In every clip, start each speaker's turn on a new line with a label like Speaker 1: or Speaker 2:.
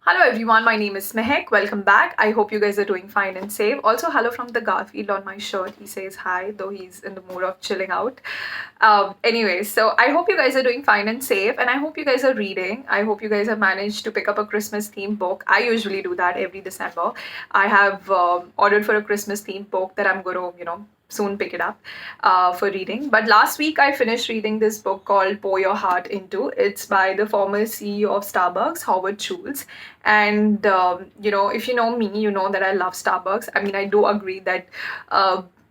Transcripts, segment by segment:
Speaker 1: Hello everyone, my name is Mehek. Welcome back. I hope you guys are doing fine and safe. Also, hello from the Garfield on my shirt. He says hi, though he's in the mood of chilling out. Anyway, so I hope you guys are doing fine and safe, and I hope you guys are reading. I hope you guys have managed to pick up a Christmas themed book. I usually do that every December. I have ordered for a Christmas themed book that I'm going to, soon pick it up for reading. But last week I finished reading this book called Pour Your Heart Into. It's by the former CEO of Starbucks, Howard Schultz. And if you know me, you know that I love Starbucks. I mean, I do agree that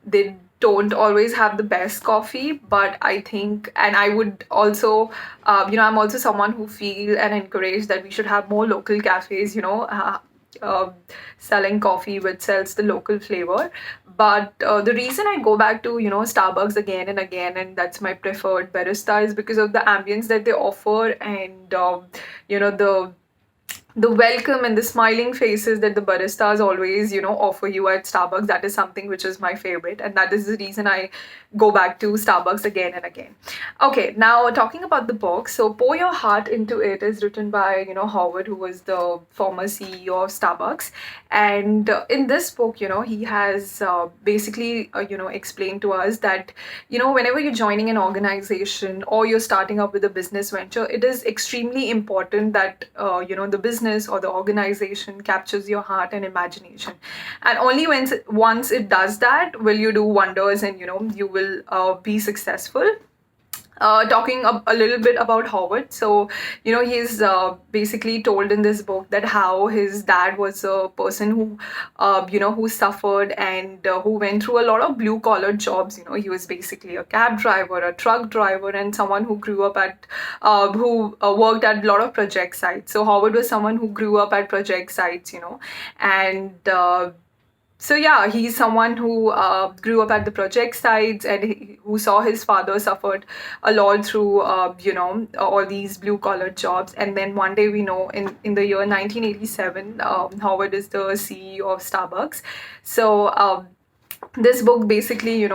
Speaker 1: they don't always have the best coffee, but I think, and I would also, I'm also someone who feel and encourage that we should have more local cafes, uh, selling coffee which sells the local flavor. But the reason I go back to Starbucks again and again, and that's my preferred barista, is because of the ambience that they offer, and the welcome and the smiling faces that the baristas always offer you at Starbucks. That is something which is my favorite, and that is the reason I go back to Starbucks again and again. Okay, now talking about the book, so Pour Your Heart Into It is written by Howard, who was the former CEO of Starbucks. And in this book, he has basically explained to us that whenever you're joining an organization or you're starting up with a business venture, it is extremely important that the business or the organization captures your heart and imagination. And only once it does that will you do wonders, and you will be successful. Talking a little bit about Howard. So, he's basically told in this book that how his dad was a person who suffered, and who went through a lot of blue collar jobs. He was basically a cab driver, a truck driver, and someone who grew up who worked at a lot of project sites. So Howard was someone who grew up at project sites, and so yeah, he's someone who grew up at the project sites, and who saw his father suffered a lot through all these blue collar jobs. And then one day, we know, in the year 1987, Howard is the CEO of Starbucks. So this book basically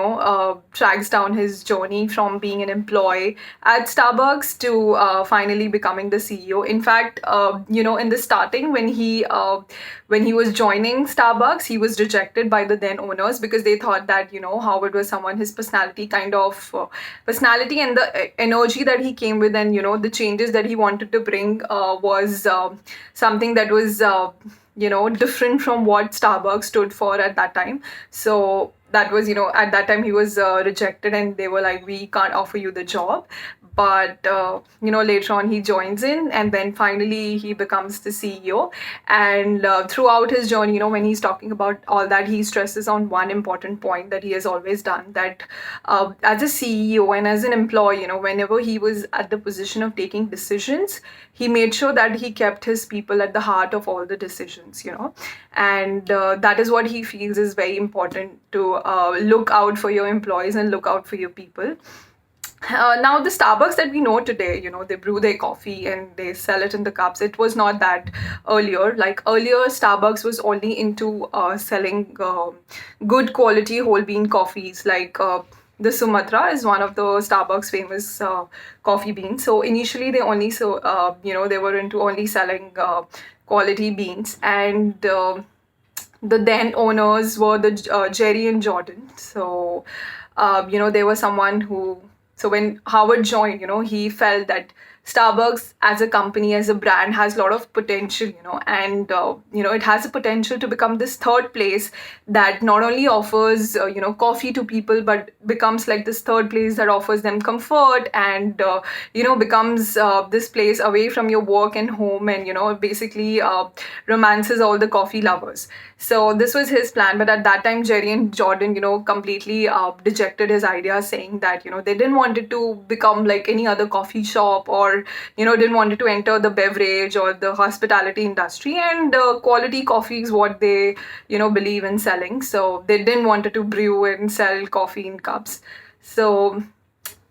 Speaker 1: tracks down his journey from being an employee at Starbucks to finally becoming the CEO. In fact, in the starting, when he was joining Starbucks, he was rejected by the then owners because they thought that Howard was someone, his personality personality and the energy that he came with, and the changes that he wanted to bring was something that was different from what Starbucks stood for at that time. So that was, at that time he was rejected, and they were like, we can't offer you the job. But later on he joins in, and then finally he becomes the CEO. And throughout his journey, when he's talking about all that, he stresses on one important point that he has always done, that as a CEO and as an employee, whenever he was at the position of taking decisions, he made sure that he kept his people at the heart of all the decisions. And that is what he feels is very important, to look out for your employees and look out for your people. Now, the Starbucks that we know today, they brew their coffee and they sell it in the cups. It was not that earlier. Like earlier, Starbucks was only into selling good quality whole bean coffees. Like the Sumatra is one of the Starbucks famous coffee beans. So initially, they only they were into only selling quality beans. And the then owners were the Jerry and Jordan. So they were someone who. So when Howard joined, he felt that Starbucks as a company, as a brand, has a lot of potential, and it has a potential to become this third place that not only offers coffee to people, but becomes like this third place that offers them comfort, and becomes this place away from your work and home, and basically romances all the coffee lovers. So this was his plan, but at that time Jerry and Jordan completely dejected his idea, saying that they didn't want it to become like any other coffee shop, or didn't want it to enter the beverage or the hospitality industry, and quality coffee is what they believe in selling. So they didn't want it to brew and sell coffee in cups. So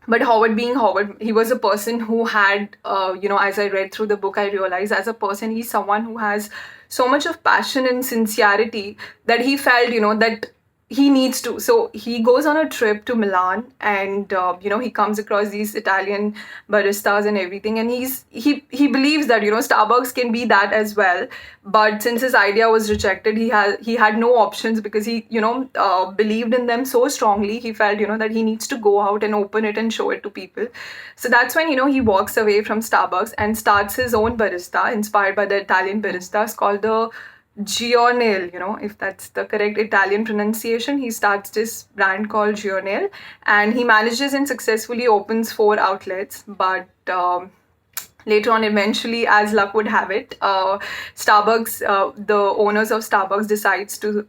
Speaker 1: but Howard, being Howard, he was a person who had, as I read through the book, I realized as a person, he's someone who has so much of passion and sincerity, that he felt, that he needs to. So he goes on a trip to Milan, and he comes across these Italian baristas and everything, and he believes that Starbucks can be that as well. But since his idea was rejected, he had no options, because he believed in them so strongly. He felt that he needs to go out and open it and show it to people. So that's when he walks away from Starbucks and starts his own barista, inspired by the Italian baristas, called the Giornale, if that's the correct Italian pronunciation. He starts this brand called Giornale, and he manages and successfully opens 4 outlets. But later on, eventually, as luck would have it, the owners of Starbucks decides to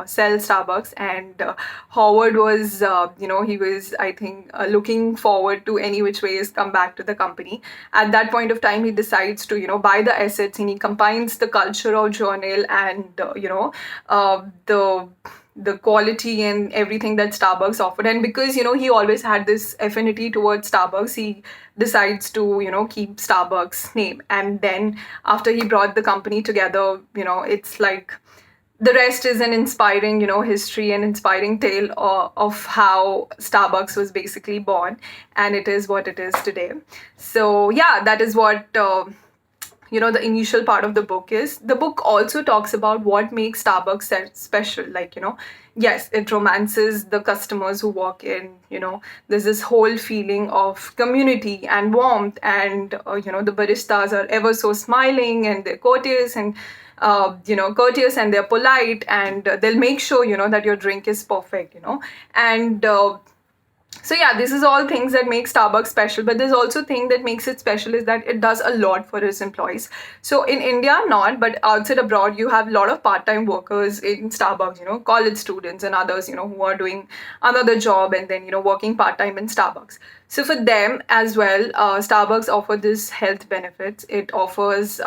Speaker 1: sell Starbucks. And Howard was he was, I think, looking forward to any which ways come back to the company. At that point of time, he decides to buy the assets, and he combines the culture of Journal and the quality and everything that Starbucks offered. And because he always had this affinity towards Starbucks, he decides to keep Starbucks name. And then after he brought the company together, it's like the rest is an inspiring history and inspiring tale of how Starbucks was basically born, and it is what it is today. So yeah, that is what the initial part of the book is. The book also talks about what makes Starbucks special. Like, yes, it romances the customers who walk in. There's this whole feeling of community and warmth, and the baristas are ever so smiling, and they're courteous, and courteous, and they're polite, and they'll make sure that your drink is perfect. And so yeah, this is all things that make Starbucks special. But there's also thing that makes it special is that it does a lot for its employees. So in India, not, but outside abroad, you have a lot of part-time workers in Starbucks, college students and others, who are doing another job and then, working part-time in Starbucks. So for them as well, Starbucks offer this health benefits. It offers,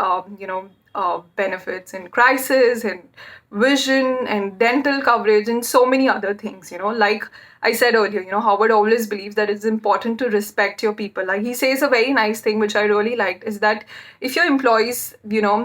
Speaker 1: benefits in crisis and vision and dental coverage and so many other things. Like I said earlier, Howard always believes that it's important to respect your people. Like he says a very nice thing, which I really liked, is that if your employees,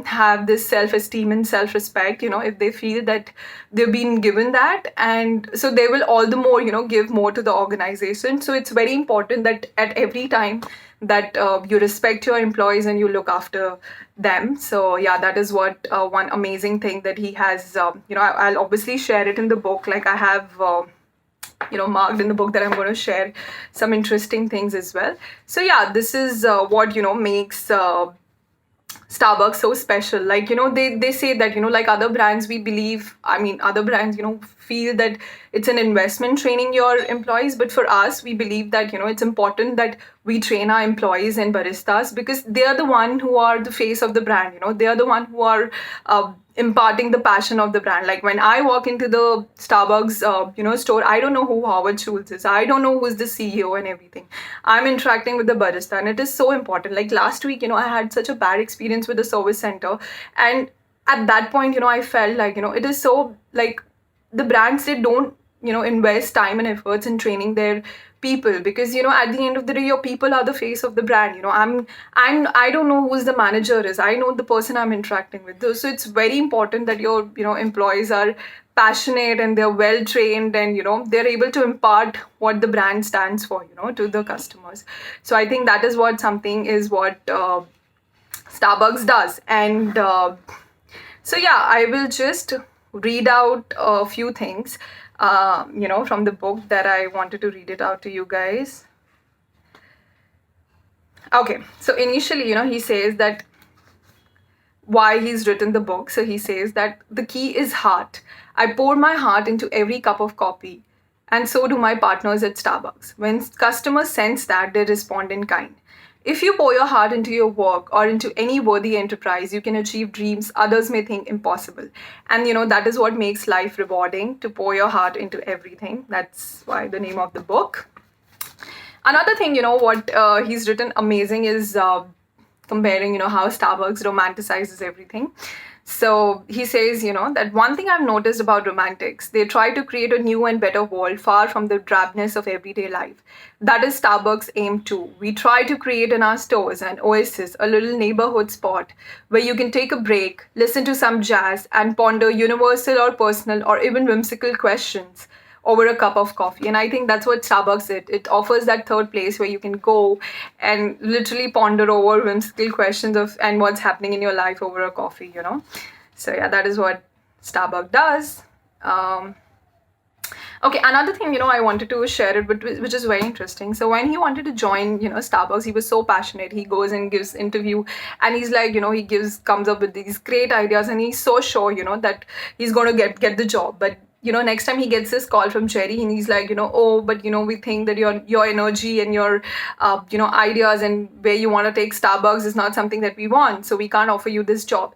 Speaker 1: have this self-esteem and self-respect, if they feel that they've been given that, and so they will all the more, give more to the organization. So it's very important that at every time that you respect your employees and you look after them. So yeah, that is what one amazing thing that he has. I'll obviously share it in the book. Like I have marked in the book that I'm going to share some interesting things as well. So yeah, this is what makes Starbucks so special. Like they say that like other brands, we believe, other brands feel that it's an investment training your employees, but for us, we believe that it's important that we train our employees and baristas, because they are the one who are the face of the brand. They are the one who are imparting the passion of the brand. Like when I walk into the Starbucks store, I don't know who Howard Schultz is. I don't know who's the CEO and everything. I'm interacting with the barista, and it is so important. Like last week, I had such a bad experience with the service center, and at that point, I felt like it is so, like, the brands, they don't invest time and efforts in training their people, because at the end of the day, your people are the face of the brand. I don't know who's the manager is. I know the person I'm interacting with. So it's very important that your employees are passionate and they're well trained, and they're able to impart what the brand stands for to the customers. So I think that is what Starbucks does. And so yeah, I will just read out a few things from the book that I wanted to read it out to you guys. Okay, so initially, he says that why he's written the book. So he says that the key is heart. I pour my heart into every cup of coffee, and so do my partners at Starbucks. When customers sense that, they respond in kind. If you pour your heart into your work or into any worthy enterprise, you can achieve dreams others may think impossible. And that is what makes life rewarding, to pour your heart into everything. That's why the name of the book. Another thing, what he's written amazing is comparing, how Starbucks romanticizes everything. So he says, that one thing I've noticed about romantics, they try to create a new and better world far from the drabness of everyday life. That is Starbucks' aim too. We try to create in our stores an oasis, a little neighborhood spot where you can take a break, listen to some jazz, and ponder universal or personal or even whimsical questions over a cup of coffee. And I think that's what Starbucks is. It offers that third place where you can go and literally ponder over whimsical questions of and what's happening in your life over a coffee. So yeah, that is what Starbucks does. Okay, another thing, I wanted to share it, which is very interesting. So when he wanted to join, Starbucks, he was so passionate. He goes and gives interview, and he's like, he comes up with these great ideas, and he's so sure, that he's going to get the job. But next time he gets this call from Jerry, and he's like, oh, but we think that your energy and your ideas and where you want to take Starbucks is not something that we want, so we can't offer you this job.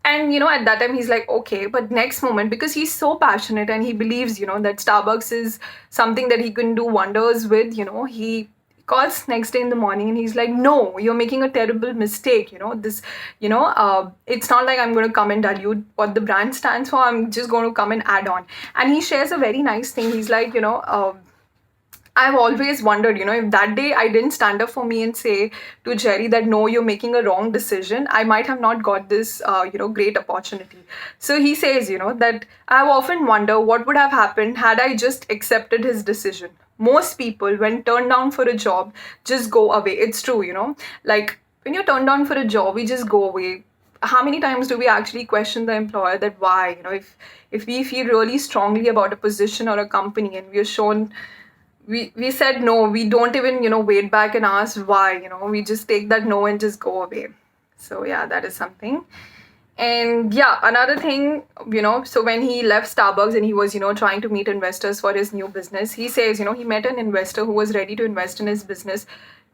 Speaker 1: And at that time he's like, okay, but next moment, because he's so passionate and he believes that Starbucks is something that he can do wonders with, he calls next day in the morning and he's like, no, you're making a terrible mistake. It's not like I'm going to come and dilute what the brand stands for. I'm just going to come and add on. And he shares a very nice thing. He's like, I've always wondered, if that day I didn't stand up for me and say to Jerry that, no, you're making a wrong decision, I might have not got this, great opportunity. So he says, that I've often wondered what would have happened had I just accepted his decision. Most people, when turned down for a job, just go away. It's true, like when you're turned down for a job, we just go away. How many times do we actually question the employer that why, if we feel really strongly about a position or a company and we are shown we said no, we don't even wait back and ask why, we just take that no and just go away. So yeah, that is something. And yeah, another thing, so when he left Starbucks and he was trying to meet investors for his new business, he says he met an investor who was ready to invest in his business.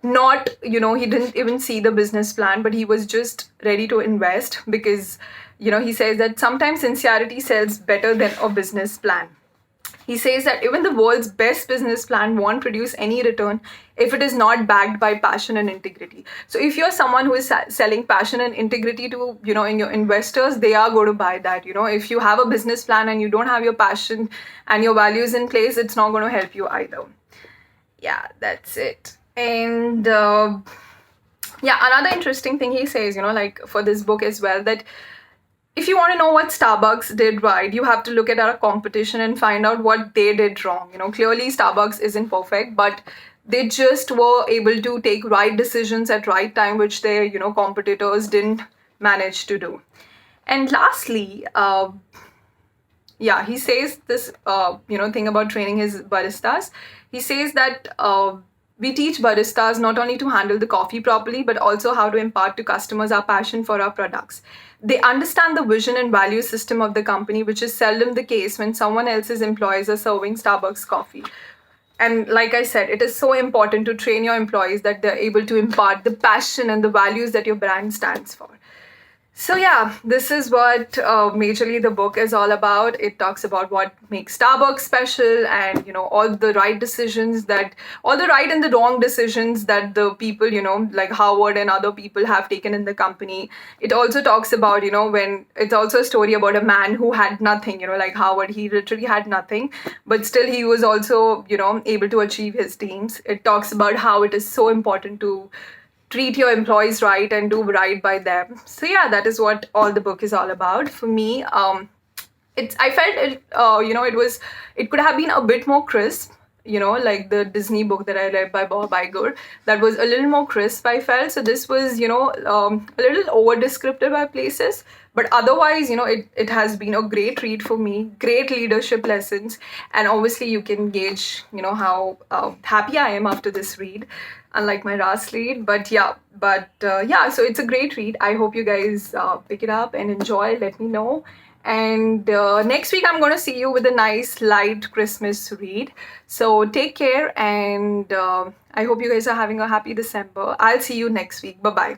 Speaker 1: Not he didn't even see the business plan, but he was just ready to invest because he says that sometimes sincerity sells better than a business plan. He says that even the world's best business plan won't produce any return if it is not backed by passion and integrity. So if you're someone who is selling passion and integrity to, in your investors, they are going to buy that. If you have a business plan and you don't have your passion and your values in place, it's not going to help you either. Yeah, that's it. And another interesting thing he says, like for this book as well, that if you want to know what Starbucks did right, you have to look at our competition and find out what they did wrong. Clearly Starbucks isn't perfect, but they just were able to take right decisions at right time, which their, competitors didn't manage to do. And lastly, he says this, thing about training his baristas. He says that we teach baristas not only to handle the coffee properly, but also how to impart to customers our passion for our products. They understand the vision and value system of the company, which is seldom the case when someone else's employees are serving Starbucks coffee. And like I said, it is so important to train your employees that they're able to impart the passion and the values that your brand stands for. So yeah, this is what majorly the book is all about. It talks about what makes Starbucks special and, all the right and the wrong decisions that the people, like Howard and other people have taken in the company. It also talks about, when it's also a story about a man who had nothing, like Howard, he literally had nothing, but still he was also, able to achieve his dreams. It talks about how it is so important to treat your employees right and do right by them. So yeah, that is what all the book is all about. For me, I felt it, it could have been a bit more crisp, like the Disney book that I read by Bob Iger, that was a little more crisp, I felt. So this was, a little over descriptive by places, but otherwise, it has been a great read for me, great leadership lessons. And obviously you can gauge, how happy I am after this read, unlike my last read. But so it's a great read. I hope you guys pick it up and enjoy. Let me know. And next week I'm going to see you with a nice light Christmas read. So take care, and I hope you guys are having a happy December. I'll see you next week. Bye-bye.